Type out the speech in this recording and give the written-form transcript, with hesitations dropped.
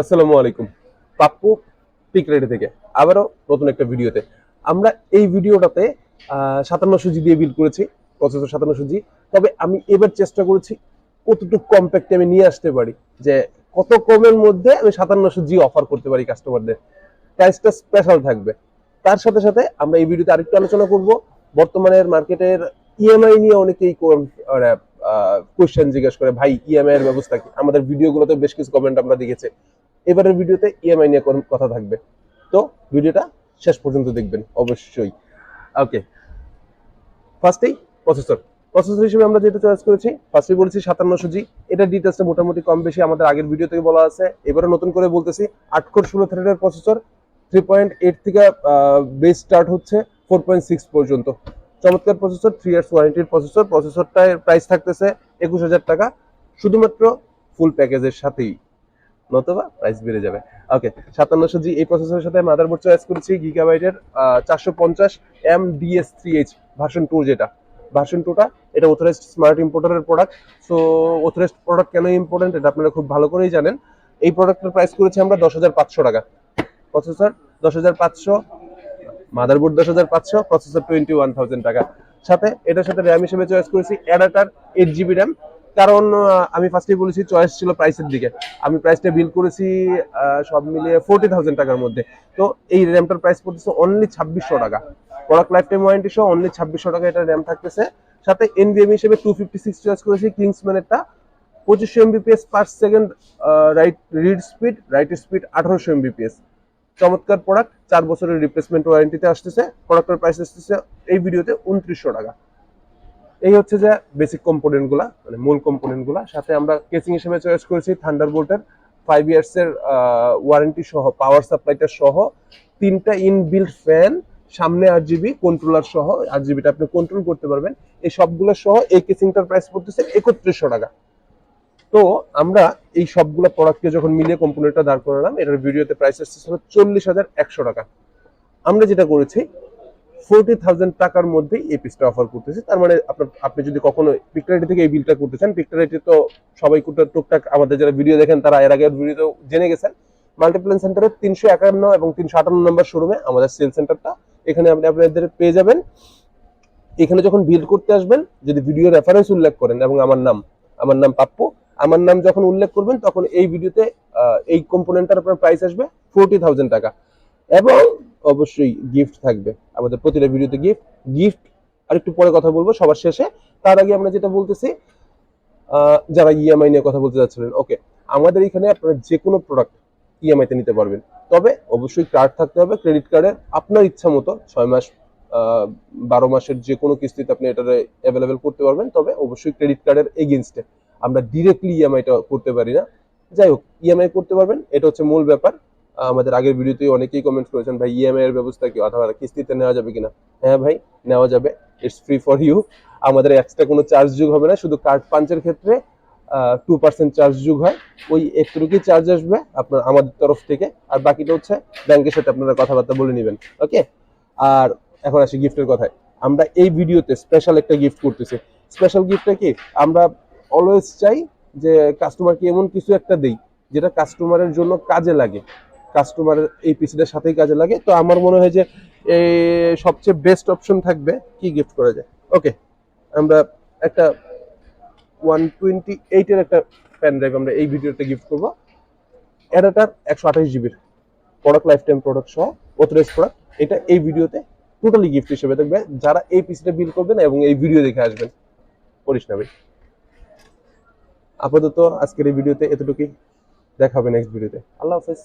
আসসালামু আলাইকুম। Pappu pick ready থেকে আবারও নতুন একটা ভিডিওতে। আমরা এই ভিডিওটাতে 5700 জি দিয়ে বিল্ড করেছি, প্রসেসর 5700 জি। তবে আমি এবার চেষ্টা করেছি কতটুকু কম্প্যাক্টে আমি নিয়ে আসতে পারি, যে কত কমের মধ্যে আমি 5700 জি অফার করতে পারি কাস্টমারদের। প্রাইসটা স্পেশাল থাকবে। তার সাথে সাথে আমরা এই ভিডিওতে আরেকটু আলোচনা করব বর্তমানের মার্কেটের ইএমআই নিয়ে। অনেকেই কোয়েশ্চেন জিজ্ঞেস করে, ভাই ইএমআই এর ব্যবস্থা কি? আমাদের ভিডিওগুলোতে বেশ কিছু কমেন্ট আমরা দেখেছি। এবারের ভিডিওতে ইএমআই নিয়ে কথা থাকবে, তো ভিডিওটা শেষ পর্যন্ত দেখবেন অবশ্যই। ওকে, ফার্স্টেই প্রসেসর প্রসেসর হিসেবে আমরা যেটা চয়েস করেছি, ফার্স্টে বলেছি 5700 জি। এটা ডিটেলসটা মোটামুটি কম বেশি আমাদের আগের ভিডিও থেকে বলা আছে, এবারে নতুন করে বলতেছি। 8 কোর 16 থ্রেডের প্রসেসর, 3.8 থেকে বেস স্টার্ট হচ্ছে 4.6 পর্যন্ত। চমৎকার প্রসেসর, 3 ইয়ার্স ওয়ারেন্টির প্রসেসর। প্রসেসরটার প্রাইস থাকতেছে 21000 টাকা শুধুমাত্র ফুল প্যাকেজের সাথেই, নতুবা প্রাইস বেড়ে যাবে। ওকে, 5700 জি এই প্রসেসরের সাথে মাদারবোর্ড চয়েস করেছি গিগাবাইটের 450 MDS3H ভার্সন 2। যেটা ভার্সন 2টা, এটা অথরাইজড স্মার্ট ইম্পোর্টারের প্রোডাক্ট। সো অথরাইজড প্রোডাক্ট কেন ইম্পর্টেন্ট এটা আপনারা খুব ভালো করেই জানেন। এই প্রোডাক্টের প্রাইস করেছি আমরা 10500 টাকা। প্রসেসর 10500, মাদারবোর্ড 10500, প্রসেসর 21000 টাকা। সাথে এটার সাথে র্যাম হিসেবে চয়েস করেছি অ্যাডাটার 8 GB র্যাম। কারণ আমি ফার্স্টেই বলেছি চয়েস ছিল প্রাইসের দিকে। আমি প্রাইসটা বিল করেছি সব মিলিয়ে 40,000 টাকার মধ্যে। তো এই র্যামটার প্রাইস পড়তেছে অনলি 2600 টাকা। প্রোডাক্ট লাইফ টাইম ওয়ারেন্টি সহ অনলি 2600 টাকা এটা র্যাম থাকতেছে। সাথে এনভিএমই হিসেবে 256 চয়েস করেছি কিংসম্যানেরটা। 2500 MBPS per second read speed, right speed 1800 MBPS। চমৎকার প্রোডাক্ট, 4 বছরের রিপ্লেসমেন্ট ওয়ারেন্টিতে আসতেছে। প্রোডাক্টের প্রাইস আসতেছে এই ভিডিওতে 2900 টাকা। এই হচ্ছে যে বেসিক কম্পোনেন্ট গুলা, মানে মূল কম্পোনেন্ট গুলা। সাথে আমরা কেসিং হিসেবে চয়েস করেছি থান্ডারবোল্টের 5 ইয়ার্স এর ওয়ারেন্টি সহ, পাওয়ার সাপ্লাইটা সহ, 3টা ইনবিল্ট ফ্যান, সামনে 8 GB কন্ট্রোলার সহ, 8 GBটা আপনি কন্ট্রোল করতে পারবেন। এই সবগুলো সহ এই কেসিংটার প্রাইস পড়তেছে 3100 টাকা। তো আমরা এই সবগুলো প্রোডাক্টকে যখন মিলিয়ে কম্পোনেন্টটা দাঁড় করালাম, এটার ভিডিওতে প্রাইস আসছে 40,100 টাকা। আমরা যেটা করেছি 40,000 টাকার মধ্যেই এই পিসটা অফার করতেছি। তার মানে আপনি যদি কখনো পিকটারেটি থেকে এই বিলটা করতে চান, পিকটারেটি তো সবাই টুকটাক আমাদের যারা ভিডিও দেখেন তারা এর আগের ভিডিওতে জেনে গেছেন। মাল্টিপ্ল্যান সেন্টারের 351 এবং 358 নম্বর শোরুমে আমাদের সেল সেন্টারটা, এখানে আপনি আপনাদের পেয়ে যাবেন। এখানে যখন বিল করতে আসবেন, যদি ভিডিও রেফারেন্স উল্লেখ করেন এবং আমার নাম পাপ্পু, আমার নাম যখন উল্লেখ করবেন, তখন এই ভিডিওতে এই কম্পোনেন্টটার আপনার প্রাইস আসবে 40,000 টাকা। এবং অবশ্যই গিফট থাকবে আমাদের প্রতিটা ভিডিওতে। গিফট আর একটু পরে কথা বলবো সবার শেষে। তার আগে আমরা যেটা বলতেছি, যারা ইএমআই নিয়ে কথা বলতে যাচ্ছিলেন, ওকে, আমাদের এখানে আপনারা যে কোনো প্রোডাক্ট ইএমআই তে নিতে পারবেন। তবে অবশ্যই কার্ড থাকতে হবে, ক্রেডিট কার্ডের আপনার ইচ্ছা মতো 6 মাস 12 মাসের যে কোনো কিস্তিতে আপনি এটা অ্যাভেলেবেল করতে পারবেন। তবে অবশ্যই ক্রেডিট কার্ডের এগেইনস্টে, আমরা ডিরেক্টলি ইএমআইটা করতে পারি না। যাই হোক, ইএমআই করতে পারবেন, এটা হচ্ছে মূল ব্যাপার। আমাদের আগের ভিডিওতে অনেকেই কমেন্ট করেছেন, ভাই ইএমআই এর ব্যবস্থা কি, অথবা কিস্তিতে নেওয়া যাবে কিনা? হ্যাঁ ভাই, নেওয়া যাবে। It's free for you. আমাদের এক্সট্রা কোনো চার্জ যোগ হবে না, শুধু কার্ড পাঞ্চের ক্ষেত্রে 2% চার্জ যোগ হয়। ওই একটুকুই চার্জ আসবে আপনার আমাদের তরফ থেকে, আর বাকিটা হচ্ছে ব্যাংকের সাথে আপনারা কথাবার্তা বলে নেবেন। ওকে, আর এখন আসি গিফটের কথায়। আমরা এই ভিডিওতে স্পেশাল একটা গিফট করতেছি। স্পেশাল গিফটটা কি, আমরা অলওয়েজ চাই যে কাস্টমারকে এমন কিছু একটা দেই যেটা কাস্টমারের জন্য কাজে লাগে, কাস্টমারের এই পিসিটার সাথেই কাজে লাগে। তো আমার মনে হয় যে সবচেয়ে বেস্ট অপশন থাকবে কি গিফট করা যায়। ওকে, আমরা একটা 128 এর একটা পেন ড্রাইভ আমরা এই ভিডিওতে গিফট করব। অ্যাডাটার 128 GB product life time product সহ, অথরাইজ প্রোডাক্ট। এটা এই ভিডিওতে টোটালি গিফট হিসেবে থাকবে যারা এই পিসিটা বিল করবেন এবং এই ভিডিও দেখে আসবেন। করিস না ভাই। আপাতত আজকের এই ভিডিওতে এতটুকুই, দেখা হবে নেক্সট ভিডিওতে। আল্লাহ হাফেজ।